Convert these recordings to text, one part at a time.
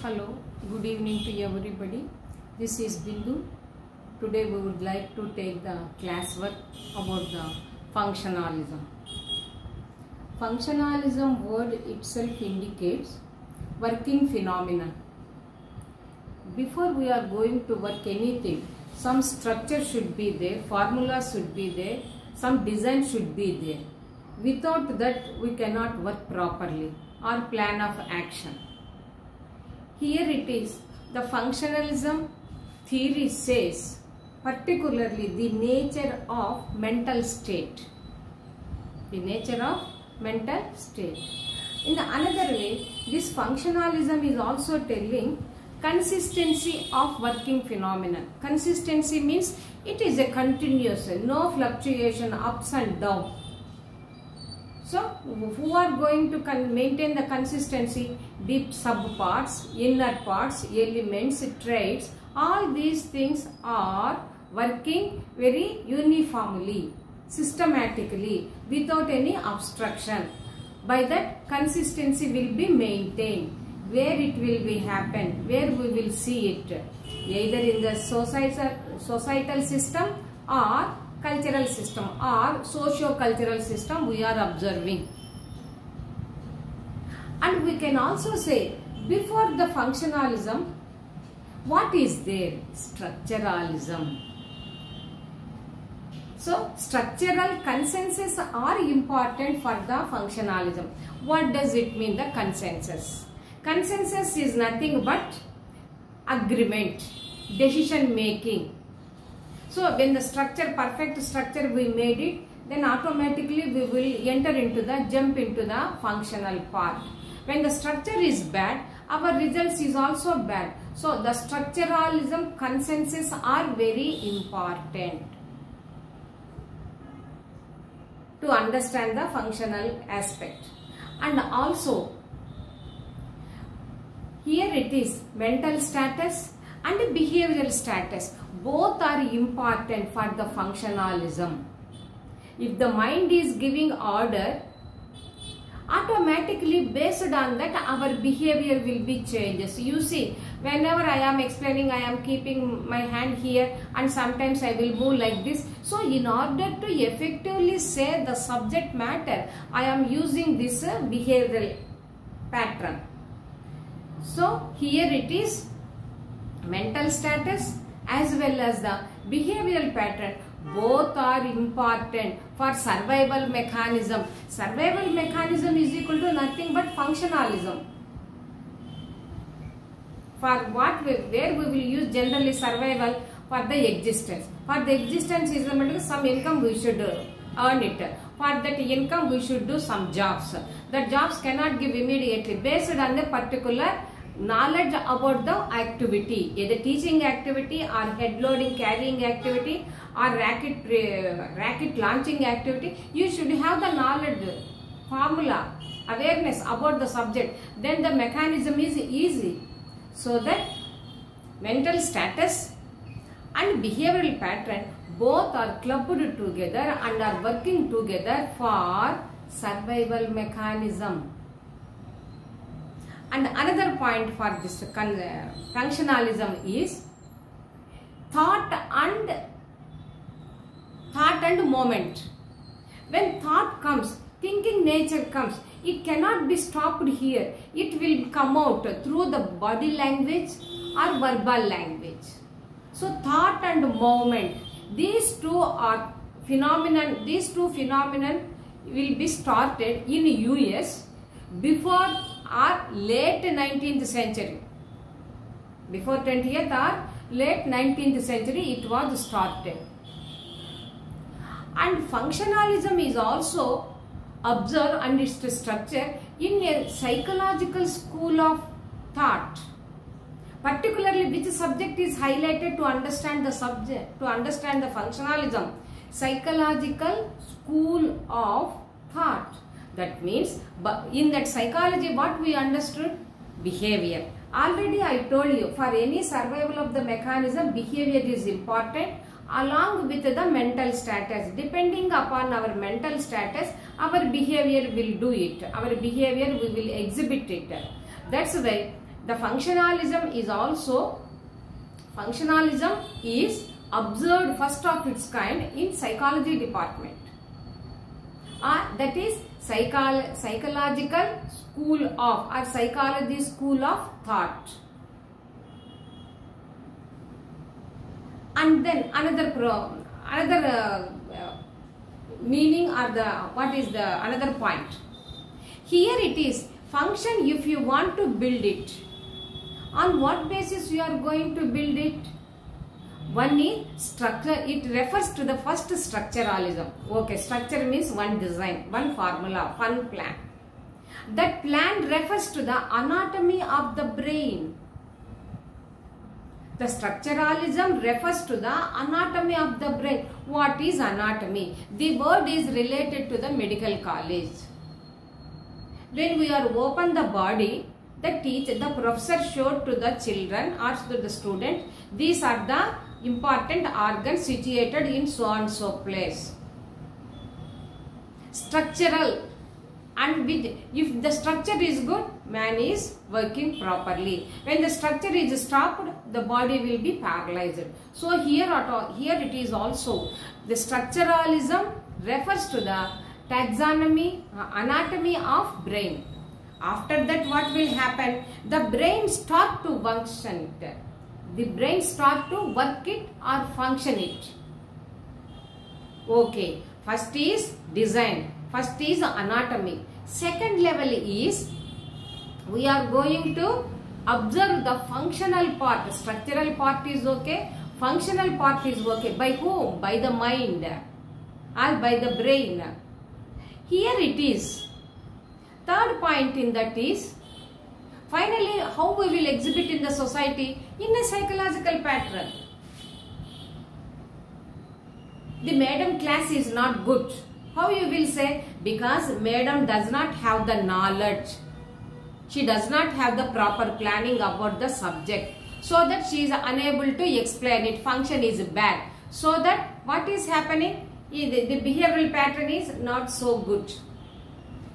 Hello, good evening to everybody. This is Bindu. Today we would like to take the classwork about the functionalism. Functionalism word itself indicates working phenomenon. Before we are going to work anything, some structure should be there, formula should be there, some design should be there. Without that we cannot work properly or plan of action. Here it is, the functionalism theory says particularly the nature of mental state. The nature of mental state. In the another way, this functionalism is also telling consistency of working phenomenon. Consistency means it is a continuous, no fluctuation, ups and down. So, who are going to maintain the consistency? Deep subparts, inner parts, elements, traits, all these things are working very uniformly, systematically, without any obstruction. By that, consistency will be maintained. Where it will be happen, where we will see it, either in the societal system or cultural system or socio-cultural system we are observing. And we can also say, before the functionalism, what is there? Structuralism. So, structural consensus are important for the functionalism. What does it mean, the consensus? Consensus is nothing but agreement, decision making. So, when the structure, perfect structure we made it, then automatically we will jump into the functional part. When the structure is bad, our results is also bad. So, the structuralism consensus are very important to understand the functional aspect. And also, here it is mental status and behavioral status. Both are important for the functionalism. If the mind is giving order, automatically based on that our behavior will be changes. You see, whenever I am explaining, I am keeping my hand here and sometimes I will move like this. So, in order to effectively say the subject matter, I am using this behavioral pattern. So, here it is mental status as well as the behavioral pattern. Both are important for survival mechanism. Survival mechanism is equal to nothing but functionalism. For what where we will use generally survival for the existence. For the existence is some income we should earn it. For that income we should do some jobs. The jobs cannot give immediately based on the particular knowledge about the activity, either teaching activity or head loading carrying activity or racket launching activity. You should have the knowledge, formula, awareness about the subject. Then the mechanism is easy. So that mental status and behavioral pattern both are clubbed together and are working together for survival mechanism. And another point for this functionalism is thought and moment. When thought comes, thinking nature comes, it cannot be stopped here. It will come out through the body language or verbal language. So, thought and moment, these two are phenomenon. These two phenomenon will be started in US before or late 19th century. Before 20th or late 19th century it was started. And functionalism is also observed and its structure in a psychological school of thought. Particularly which subject is highlighted to understand the subject, to understand the functionalism? Psychological school of thought. That means, in that psychology, what we understood? Behavior. Already I told you, for any survival of the mechanism, behavior is important along with the mental status. Depending upon our mental status, our behavior will do it. Our behavior we will exhibit it. That's why The functionalism is observed first of its kind in psychology department. That is psychological school of or psychology school of thought. And then another meaning or another point. Here it is function. If you want to build it, on what basis you are going to build it? One is structure. It refers to the first structuralism. Okay, structure means one design, one formula, one plan. That plan refers to the anatomy of the brain. The structuralism refers to the anatomy of the brain. What is anatomy? The word is related to the medical college. When we are open the body, the professor showed to the children or to the student, these are the important organs situated in so and so place. Structural, and if the structure is good, man is working properly. When the structure is stopped, the body will be paralyzed. So here it is also the structuralism refers to the taxonomy, anatomy of brain. After that, what will happen? The brain start to function. The brain start to work it or function it. Okay, first is design, first is anatomy. Second level is we are going to observe the functional part. Structural part is okay, functional part is okay. By whom? By the mind or by the brain. Here it is. Third point in that is, finally, how we will exhibit in the society? In a psychological pattern. The madam class is not good. How you will say? Because madam does not have the knowledge. She does not have the proper planning about the subject. So that she is unable to explain it. Function is bad. So that what is happening? The behavioral pattern is not so good.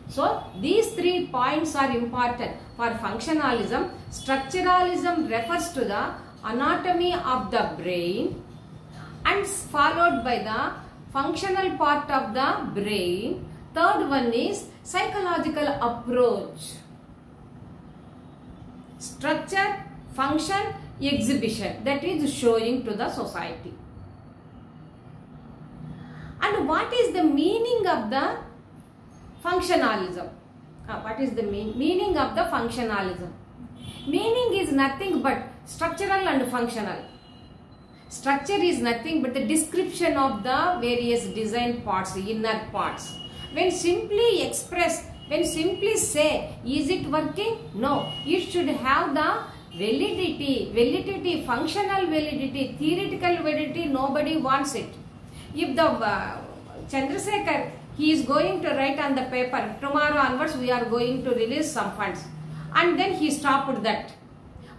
So these 3 points are important for functionalism. Structuralism refers to the anatomy of the brain and followed by the functional part of the brain. Third one is psychological approach. Structure, function, exhibition, that is showing to the society. And what is the meaning of the functionalism? What is the meaning of the functionalism? Meaning is nothing but structural and functional. Structure is nothing but the description of the various design parts, inner parts. When simply express, when simply say, is it working? No. It should have the validity, functional validity, theoretical validity. Nobody wants it. If the Chandrasekhar, he is going to write on the paper, tomorrow onwards we are going to release some funds, and then he stopped that.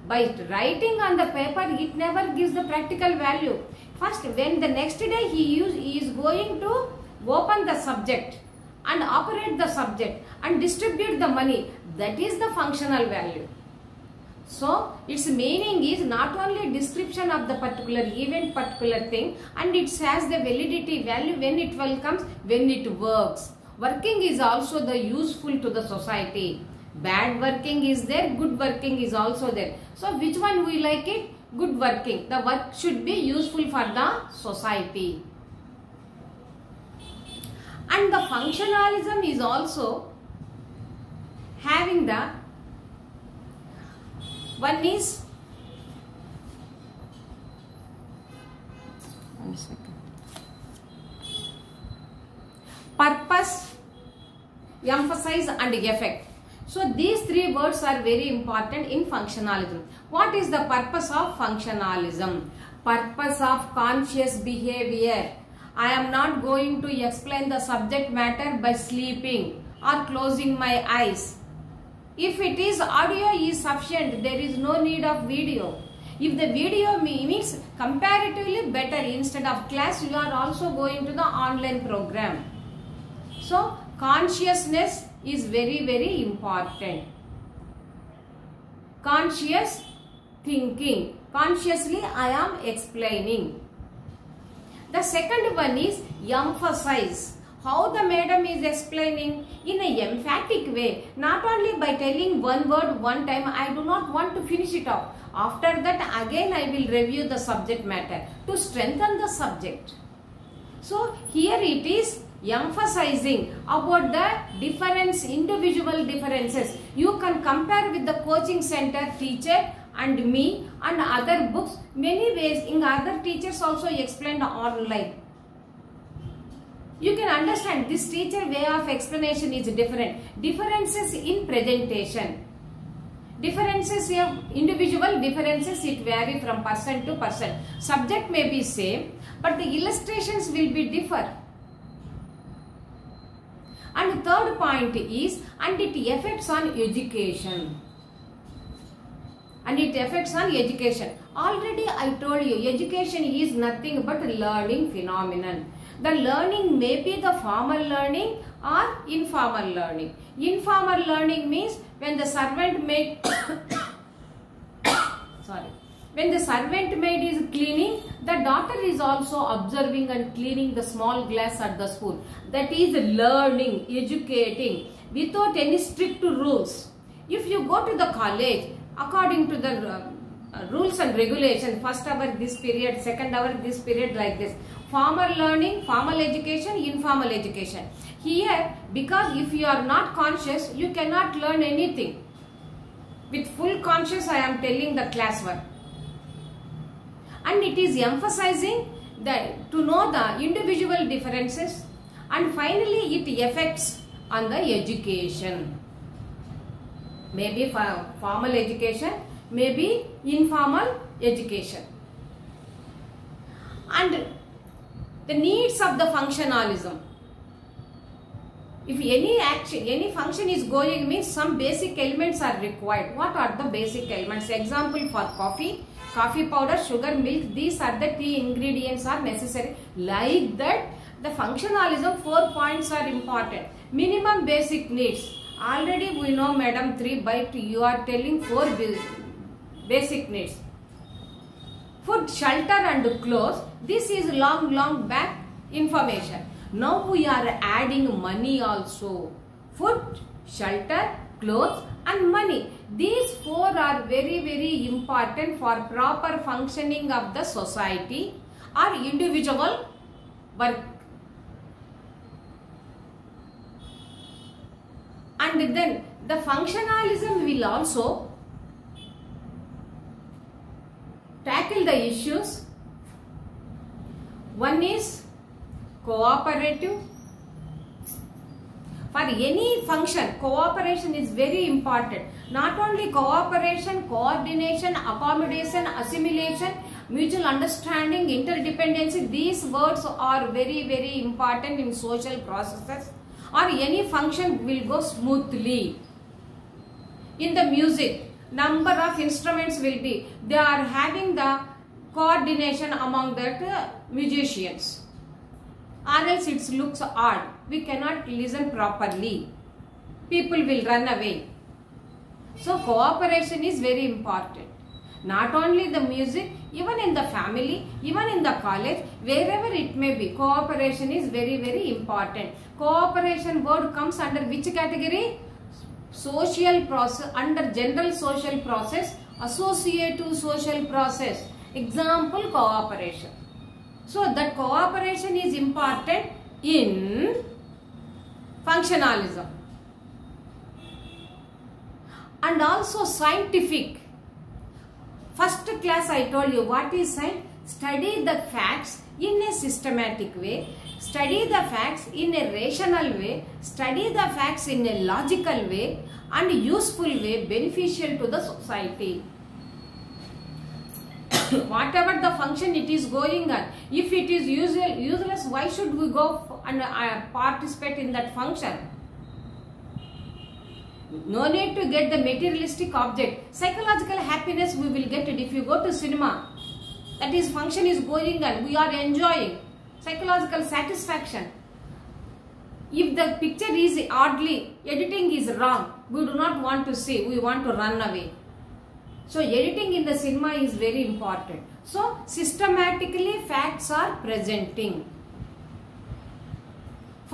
By writing on the paper, it never gives the practical value. First, when the next day he is going to open the subject and operate the subject and distribute the money, that is the functional value. So its meaning is not only description of the particular event, particular thing, and it has the validity value when it comes, when it works. Working is also the useful to the society. Bad working is there, good working is also there. So which one we like it? Good working. The work should be useful for the society. And the functionalism is also having the one is, purpose, emphasize and effect. So these 3 words are very important in functionalism. What is the purpose of functionalism? Purpose of conscious behavior. I am not going to explain the subject matter by sleeping or closing my eyes. If it is audio is sufficient, there is no need of video. If the video means comparatively better, instead of class you are also going to the online program. So consciousness is very, very important. conscious thinking. Consciously I am explaining. The second one is emphasize. How the madam is explaining? In an emphatic way. Not only by telling one word one time. I do not want to finish it off. After that again I will review the subject matter to strengthen the subject. So here it is emphasizing about the difference, individual differences. You can compare with the coaching center teacher and me and other books. Many ways in other teachers also explained online. You can understand this teacher way of explanation is different. Differences in presentation. Differences of individual differences, it vary from person to person. Subject may be same, but the illustrations will be differ. And the third point is, and it affects on education. And it affects on education. Already I told you, education is nothing but learning phenomenon. The learning may be the formal learning or informal learning. Informal learning means when the servant maid when the servant maid is cleaning, the daughter is also observing and cleaning the small glass at the spoon. That is learning, educating without any strict rules. If you go to the college, according to the rules and regulations, first hour this period, second hour this period, like this. Formal learning, formal education, informal education. Here, because if you are not conscious, you cannot learn anything. With full conscious, I am telling the classwork. And it is emphasizing that to know the individual differences, and finally it affects on the education. Maybe formal education, maybe informal education. And the needs of the functionalism. If any action, any function is going, means some basic elements are required. What are the basic elements? Example for coffee, coffee powder, sugar, milk, these are the key ingredients are necessary. Like that, the functionalism 4 points are important. Minimum basic needs. Already we know, madam, 3 by 2, you are telling 4 basic needs. Food, shelter and clothes. This is long back information. Now we are adding money also. Food, shelter, clothes and money. These 4 are very important for proper functioning of the society or individual work. And then the functionalism will also tackle the issues. One is cooperative. For any function, cooperation is very important. Not only cooperation, coordination, accommodation, assimilation, mutual understanding, interdependency, these words are very important in social processes, or any function will go smoothly. In the music, number of instruments will be, they are having the coordination among the musicians, or else it looks odd. We cannot listen properly. People will run away. So cooperation is very important. Not only the music, even in the family, even in the college, wherever it may be, cooperation is very important. Cooperation word comes under which category? Social process, under general social process, associative social process. Example, cooperation. So that cooperation is important in functionalism. And also scientific. First class I told you what is science. Study the facts in a systematic way. Study the facts in a rational way. Study the facts in a logical way and useful way, beneficial to the society. Whatever the function it is going on, if it is useless, why should we go and participate in that function? No need to get the materialistic object. Psychological happiness we will get it if you go to cinema. That is, function is going on, we are enjoying. Psychological satisfaction. If the picture is oddly, editing is wrong, we do not want to see, we want to run away. So editing in the cinema is very important. So systematically facts are presenting.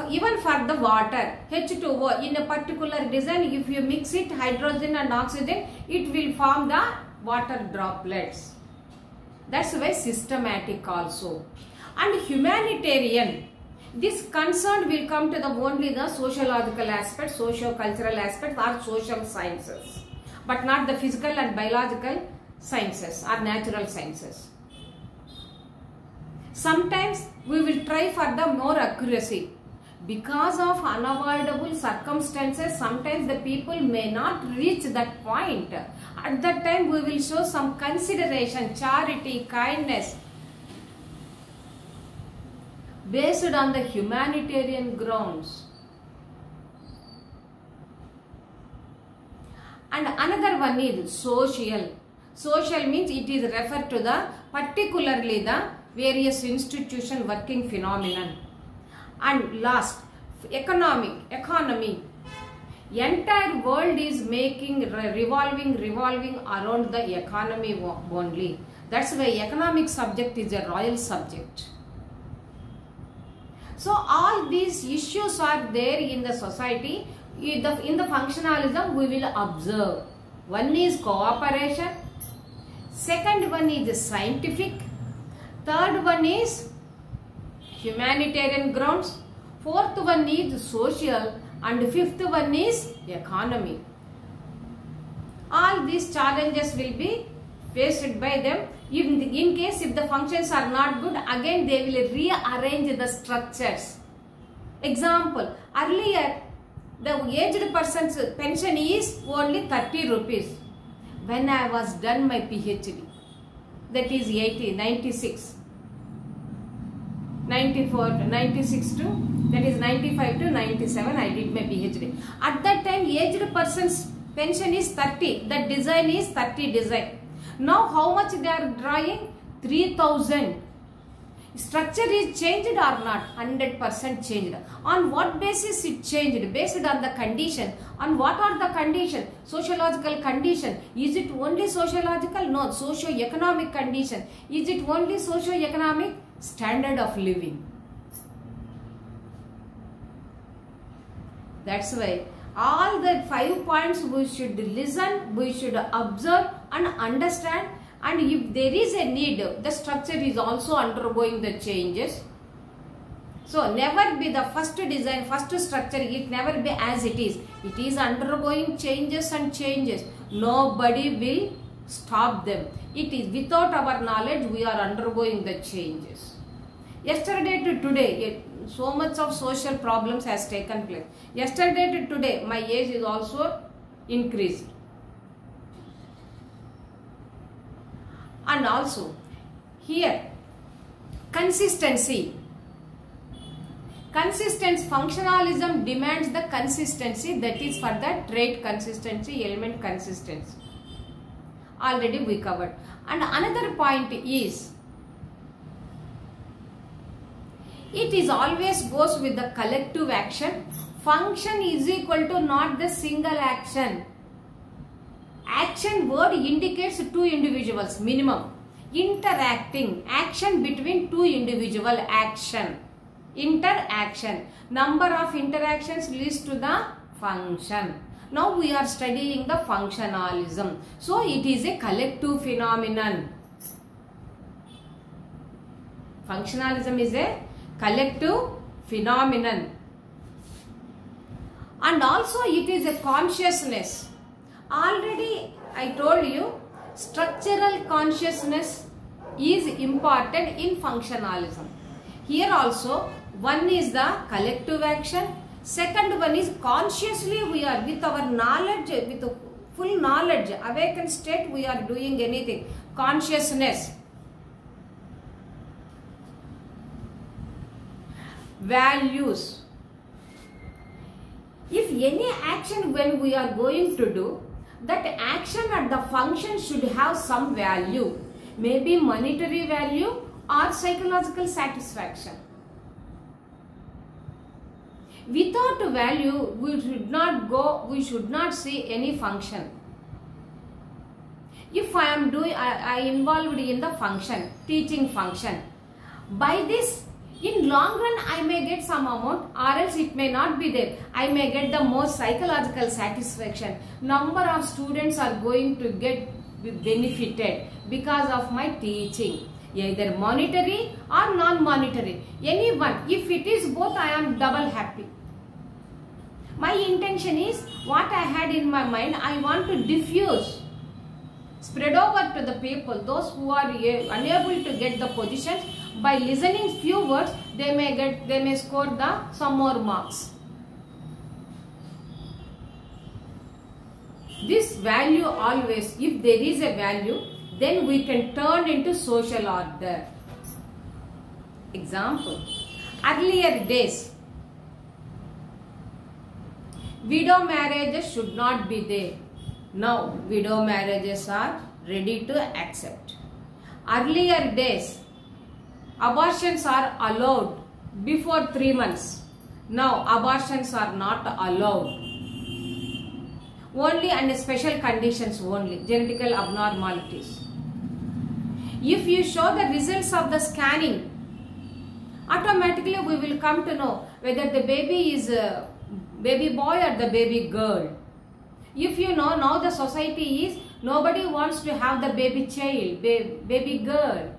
Even for the water, H2O, in a particular design, if you mix it, hydrogen and oxygen, it will form the water droplets. That's why systematic also. And humanitarian, this concern will come to the only the sociological aspect, socio-cultural aspect or social sciences, but not the physical and biological sciences or natural sciences. Sometimes we will try for the more accuracy. Because of unavoidable circumstances, sometimes the people may not reach that point. At that time, we will show some consideration, charity, kindness, based on the humanitarian grounds. And another one is social. Social means it is referred to the particularly the various institution working phenomenon. And last, economy. Entire world is revolving around the economy only. That's why economic subject is a royal subject. So all these issues are there in the society. In the functionalism we will observe. One is cooperation. Second one is scientific. Third one is humanitarian grounds. Fourth one is social. And fifth one is economy. All these challenges will be faced by them. In case if the functions are not good, again they will rearrange the structures. Example, earlier the aged person's pension is only 30 rupees. When I was done my PhD, that is 96 to that is 95 to 97 I did my PhD. At that time aged person's pension is 30. The design is 30 design. Now how much they are drawing? 3000. Structure is changed or not? 100% changed. On what basis it changed? Based on the condition. On what are the condition? Sociological condition. Is it only sociological? No. Socio-economic condition. Is it only socio-economic? Standard of living. That's why all the 5 points we should listen, we should observe and understand, and if there is a need, the structure is also undergoing the changes. So never be the first design, first structure, it never be as it is. It is undergoing changes and changes. Nobody will stop them. It is without our knowledge we are undergoing the changes. Yesterday to today, so much of social problems has taken place. Yesterday to today, my age is also increased. And also, here, consistency. Functionalism demands the consistency, that is for the trait consistency, element consistency. Already we covered. And another point is, it is always goes with the collective action. Function is equal to not the single action. Action word indicates two individuals minimum. Interacting, action between two individual, action. Interaction, number of interactions leads to the function. Now we are studying the functionalism. So it is a collective phenomenon. Functionalism is a collective phenomenon. And also it is a consciousness. Already I told you, structural consciousness is important in functionalism. Here also, one is the collective action. Second one is consciously we are with our knowledge, with full knowledge, awakened state we are doing anything. Consciousness. Values. If any action when we are going to do, that action and the function should have some value. Maybe monetary value or psychological satisfaction. Without value, we should not see any function. If I am doing, I involved in the function, teaching function. By this, in long run, I may get some amount, or else it may not be there. I may get the most psychological satisfaction. Number of students are going to get benefited because of my teaching. Either monetary or non-monetary. Any one. If it is both, I am double happy. My intention is, what I had in my mind, I want to diffuse, spread over to the people, those who are unable to get the positions. By listening few words, they may score some more marks. This value always, if there is a value, then we can turn into social order. Example, earlier days, widow marriages should not be there. Now, widow marriages are ready to accept. Earlier days, abortions are allowed before 3 months. Now, abortions are not allowed. Only under special conditions only, genetical abnormalities. If you show the results of the scanning, automatically we will come to know whether the baby is a baby boy or the baby girl. If you know, now the society is, nobody wants to have the baby child, baby girl.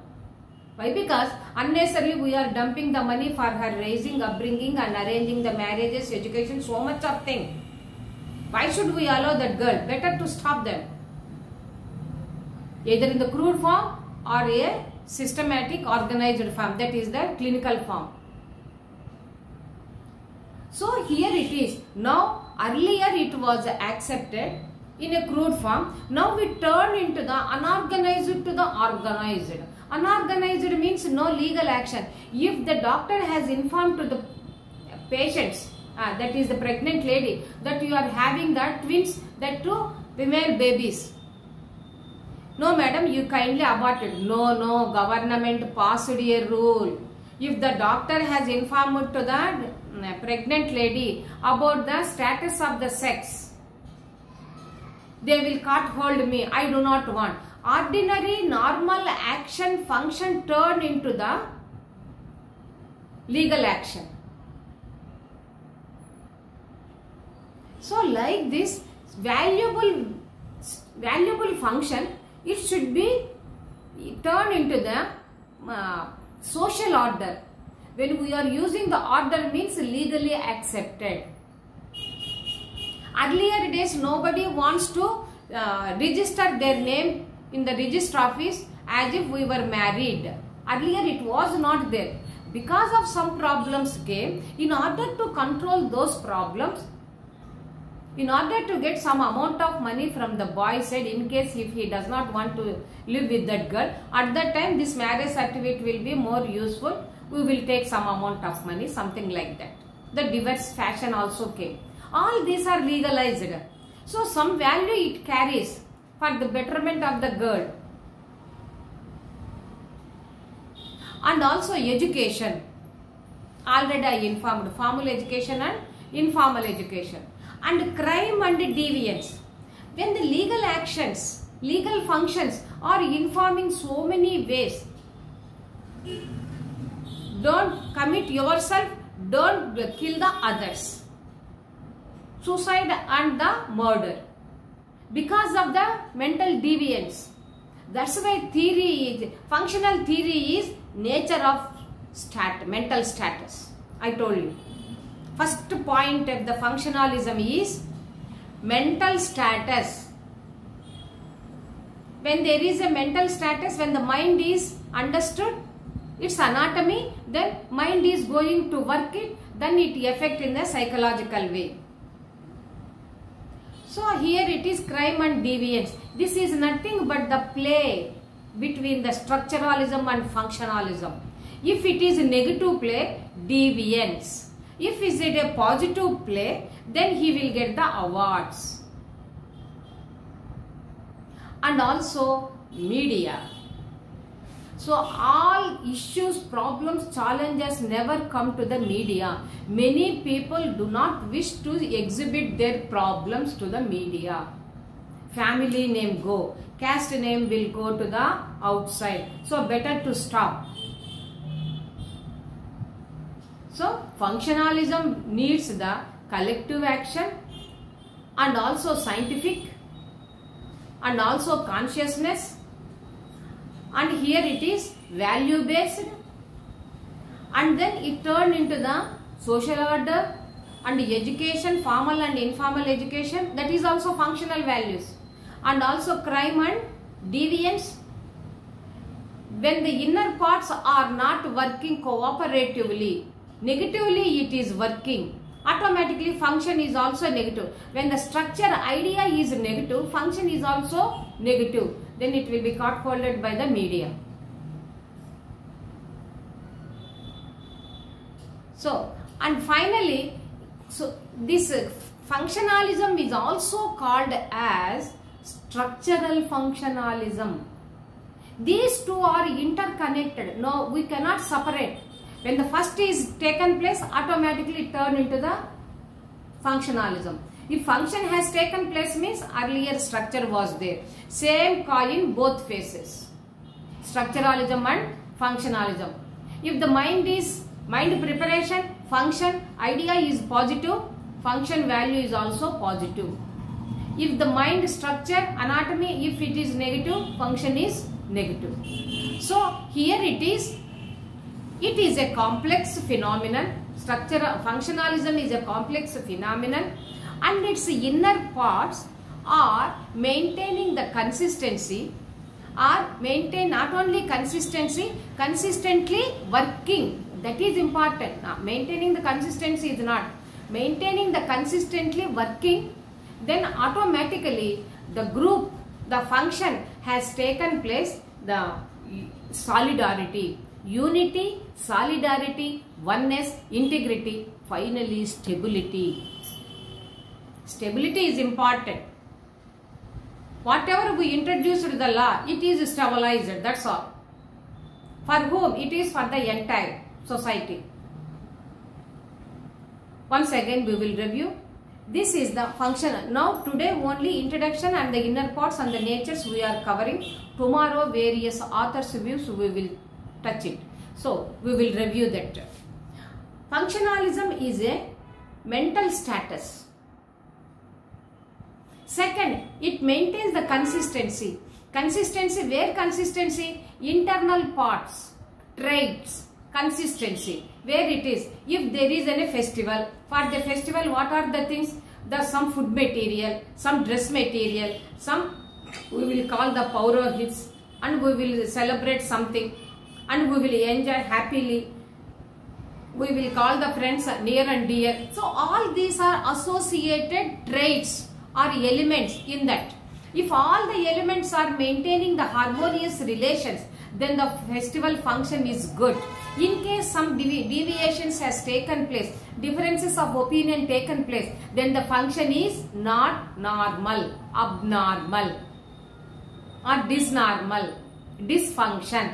Why? Because unnecessarily we are dumping the money for her raising, upbringing and arranging the marriages, education, so much of thing. Why should we allow that girl? Better to stop them. Either in the crude form or a systematic organized form, that is the clinical form. So here it is. Now earlier it was accepted in a crude form. Now we turn into the unorganized to the organized. Unorganized means no legal action. If the doctor has informed to the patients, that is the pregnant lady, that you are having the twins, that 2 female babies. No madam, you kindly abort it. No, government passed a rule. If the doctor has informed to the pregnant lady about the status of the sex, they will can't hold me. I do not want. Ordinary normal action function turned into the legal action. So like this valuable function, it should be turned into the social order. When we are using the order means legally accepted. Earlier days nobody wants to register their name in the register office as if we were married. Earlier it was not there. Because of some problems came, in order to control those problems, in order to get some amount of money from the boy side, in case if he does not want to live with that girl, at that time this marriage certificate will be more useful. We will take some amount of money, something like that. The divorce fashion also came. All these are legalized. So some value it carries for the betterment of the girl. And also education. Already I informed formal education and informal education. And crime and deviance. When the legal actions, legal functions are informing so many ways. Don't commit yourself, don't kill the others. Suicide and the murder. Because of the mental deviance. That's why functional theory is nature of mental status. I told you. First point of the functionalism is mental status. When there is a mental status, when the mind is understood, its anatomy, then mind is going to work it, then it affect in the psychological way. So here it is crime and deviance. This is nothing but the play between the structuralism and functionalism. If it is a negative play, deviance. If it is a positive play, then he will get the awards. And also media. So all issues, problems, challenges never come to the media. Many people do not wish to exhibit their problems to the media. family name go, caste name will go to the outside. So better to stop. So functionalism needs the collective action and also scientific and also consciousness, and here it is value based, and then it turned into the social order and education, formal and informal education, that is also functional values, and also crime and deviance. When the inner parts are not working cooperatively, negatively it is working, automatically function is also negative. When the structure idea is negative, function is also negative, then it will be caught folded by the media. So, and finally, so this functionalism is also called as structural functionalism. These two are interconnected. No, we cannot separate. When the first is taken place, automatically turn into the functionalism. If function has taken place means earlier structure was there. Same coin, both faces. Structuralism and functionalism. If the mind is mind preparation, function, idea is positive, function value is also positive. If the mind structure, anatomy, if it is negative, function is negative. So here it is a complex phenomenon. Functionalism is a complex phenomenon, and its inner parts are maintaining the consistency, or maintain not only consistency, consistently working. That is important. Now, maintaining the consistency is not. Maintaining the consistently working, then automatically the group, the function has taken place, the solidarity, unity, solidarity, oneness, integrity, finally stability. Stability is important. Whatever we introduced the law, it is stabilized, that's all. For whom? It is for the entire society. Once again we will review. This is the function. Now today only introduction and the inner parts and the natures we are covering. Tomorrow various authors' views we will touch it. So we will review that. Functionalism is a mental status. Second, it maintains the consistency. Consistency, where consistency? Internal parts, traits, consistency. Where it is? If there is any festival, for the festival what are the things? Some food material, some dress material, some we will call the paurohits, and we will celebrate something, and we will enjoy happily. We will call the friends near and dear. So all these are associated traits or elements in that. If all the elements are maintaining the harmonious relations, then the festival function is good. In case some deviations has taken place, differences of opinion taken place, then the function is not normal, abnormal or dysnormal, dysfunction.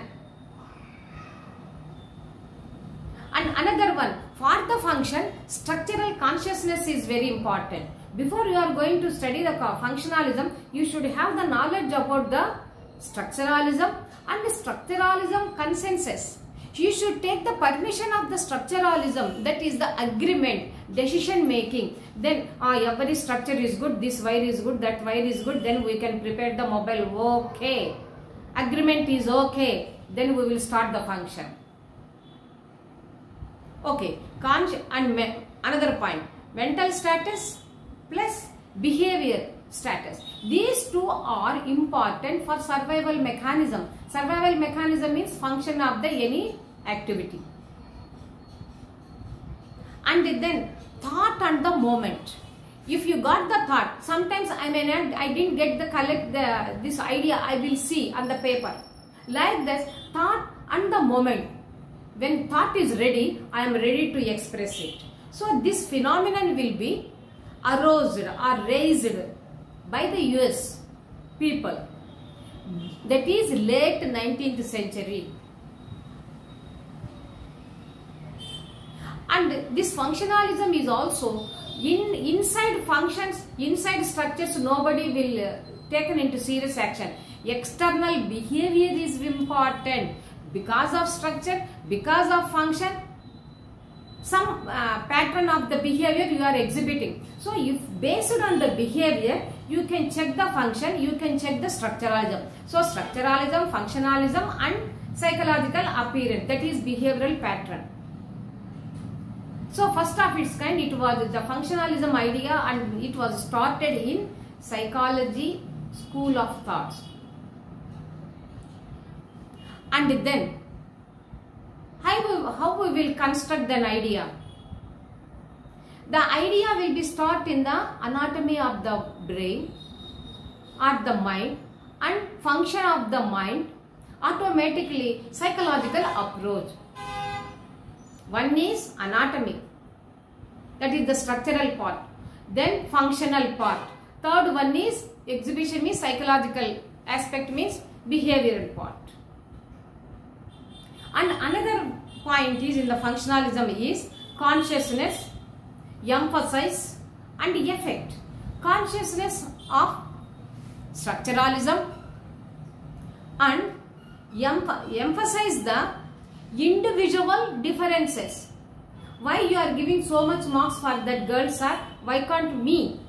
And another one, for the function, structural consciousness is very important. Before you are going to study the functionalism, you should have the knowledge about the structuralism and the structuralism consensus. You should take the permission of the structuralism, that is the agreement, decision making. Then every structure is good, this wire is good, that wire is good, then we can prepare the mobile, okay. Agreement is okay, then we will start the function. Okay, and another point, mental status plus behavior status. These two are important for survival mechanism. Survival mechanism means function of the any activity. And then thought and the moment. If you got the thought, sometimes I didn't get the this idea, I will see on the paper. Like this, thought and the moment. When thought is ready, I am ready to express it. So this phenomenon will be aroused or raised by the US people. That is late 19th century. And this functionalism is also inside functions, inside structures, nobody will taken into serious action. External behavior is important. Because of structure, because of function, some pattern of the behavior you are exhibiting. So if based on the behavior, you can check the function, you can check the structuralism. So structuralism, functionalism and psychological appearance, that is behavioral pattern. So first of its kind, it was the functionalism idea, and it was started in psychology school of thoughts. And then how we will construct an idea? The idea will be stored in the anatomy of the brain or the mind, and function of the mind, automatically psychological approach. One is anatomy, that is the structural part, then functional part. Third one is exhibition, means psychological aspect, means behavioral part. And another point is in the functionalism is consciousness, emphasis and effect. Consciousness of structuralism and emphasize the individual differences. Why you are giving so much marks for that girl, sir? Why can't me?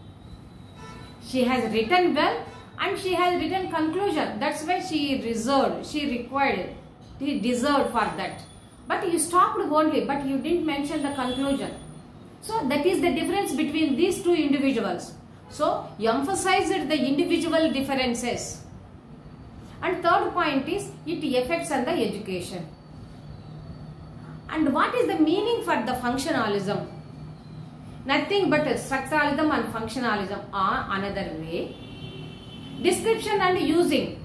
She has written well and she has written conclusion. That's why she reserved, she required, she deserved for that. But you stopped only, but you didn't mention the conclusion. So that is the difference between these two individuals. So emphasized the individual differences. And third point is it affects on the education. And what is the meaning for the functionalism? Nothing but structuralism and functionalism are another way. Description and using.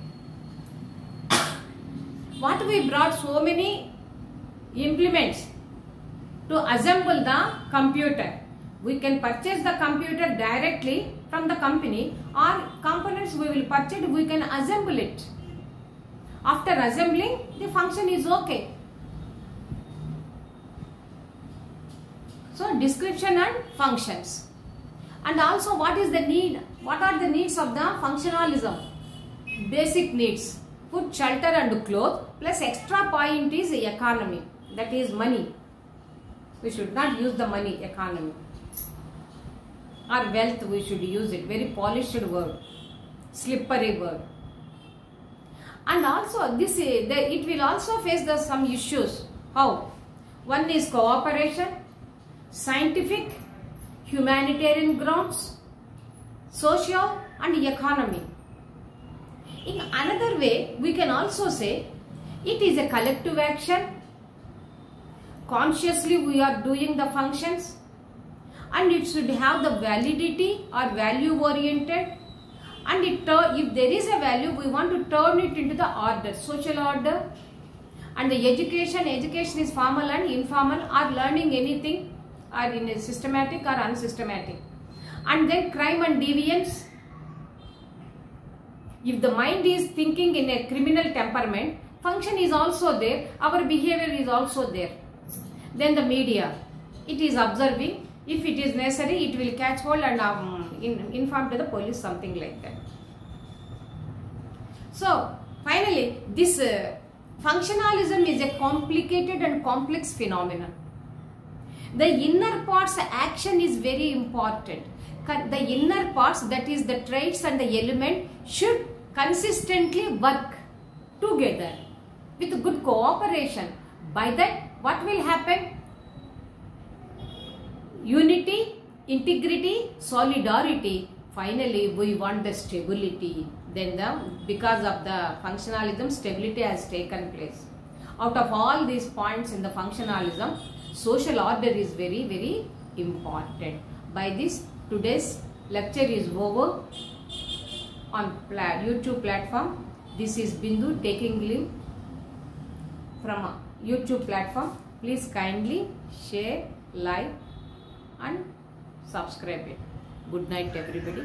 What we brought so many implements to assemble the computer. We can purchase the computer directly from the company, or components we will purchase, we can assemble it. After assembling, the function is okay. So description and functions. And also what is the need? What are the needs of the functionalism? Basic needs. Food, shelter and clothes, plus extra point is economy. That is money. We should not use the money, economy. Or wealth, we should use it. Very polished word. Slippery word. And also this it will also face some issues. How? One is cooperation, scientific, humanitarian grounds, social and economy. In another way, we can also say it is a collective action. Consciously we are doing the functions, and it should have the validity or value oriented, and if there is a value, we want to turn it into the order, social order. And the education is formal and informal, or learning anything, or in a systematic or unsystematic. And then crime and deviance. If the mind is thinking in a criminal temperament, function is also there, our behavior is also there. Then the media, it is observing. If it is necessary, it will catch hold and inform to the police, something like that. So finally, this functionalism is a complicated and complex phenomenon. The inner parts action is very important. The inner parts, that is the traits and the element, should consistently work together with good cooperation. By that, what will happen? Unity, integrity, solidarity. Finally, we want the stability. Then because of the functionalism, stability has taken place. Out of all these points in the functionalism, social order is very, very important. By this, today's lecture is over on YouTube platform. This is Bindu taking leave from YouTube platform. Please kindly share, like and subscribe it. Good night everybody.